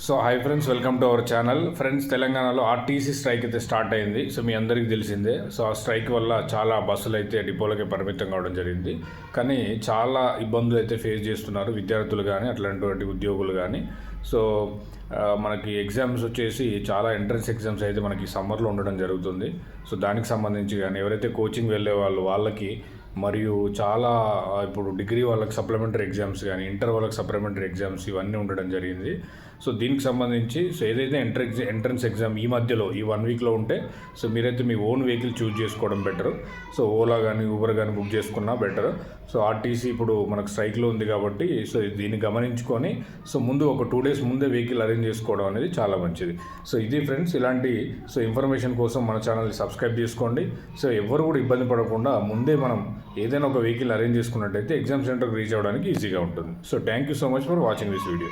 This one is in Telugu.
So hi friends, welcome to our channel. Friends, తెలంగాణలో ఆర్టీసీ స్ట్రైక్ అయితే స్టార్ట్ అయింది. సో మీ అందరికీ తెలిసిందే. సో ఆ స్ట్రైక్ వల్ల చాలా బస్సులు అయితే డిపోలకే పరిమితం కావడం జరిగింది. కానీ చాలా ఇబ్బందులు అయితే ఫేస్ చేస్తున్నారు విద్యార్థులు కానీ అట్లాంటి ఉద్యోగులు కానీ. సో మనకి ఎగ్జామ్స్ వచ్చేసి చాలా ఎంట్రన్స్ ఎగ్జామ్స్ అయితే మనకి సమ్మర్లో ఉండడం జరుగుతుంది. సో దానికి సంబంధించి కానీ ఎవరైతే కోచింగ్ వెళ్ళే వాళ్ళకి మరియు చాలా ఇప్పుడు డిగ్రీ వాళ్ళకి సప్లిమెంటరీ ఎగ్జామ్స్ కానీ ఇంటర్ వాళ్ళకి సప్లిమెంటరీ ఎగ్జామ్స్ ఇవన్నీ ఉండడం జరిగింది. సో దీనికి సంబంధించి ఏదైతే ఎంట్రన్స్ ఎగ్జామ్ ఈ మధ్యలో ఈ 1 వీక్లో ఉంటే సో మీరైతే మీ ఓన్ వెహికల్ చూజ్ చేసుకోవడం బెటర్. సో ఓలా కానీ ఊబర్ కానీ బుక్ చేసుకున్నా బెటర్. సో ఆర్టీసీ ఇప్పుడు మనకు స్ట్రైక్లో ఉంది కాబట్టి సో దీన్ని గమనించుకొని సో ముందు ఒక 2 days ముందే వెహికల్ అరేంజ్ చేసుకోవడం అనేది చాలా మంచిది. సో ఇది ఫ్రెండ్స్, ఇలాంటి ఇన్ఫర్మేషన్ కోసం మన ఛానల్ని సబ్స్క్రైబ్ చేసుకోండి. సో ఎవరు కూడా ఇబ్బంది పడకుండా ముందే మనం ఏదైనా ఒక వెహికల్ అరేంజ్ చేసుకున్నట్టయితే ఎగ్జామ్ సెంటర్కి రీచ్ అవ్వడానికి ఈజీగా ఉంటుంది. So thank you so much for watching this video.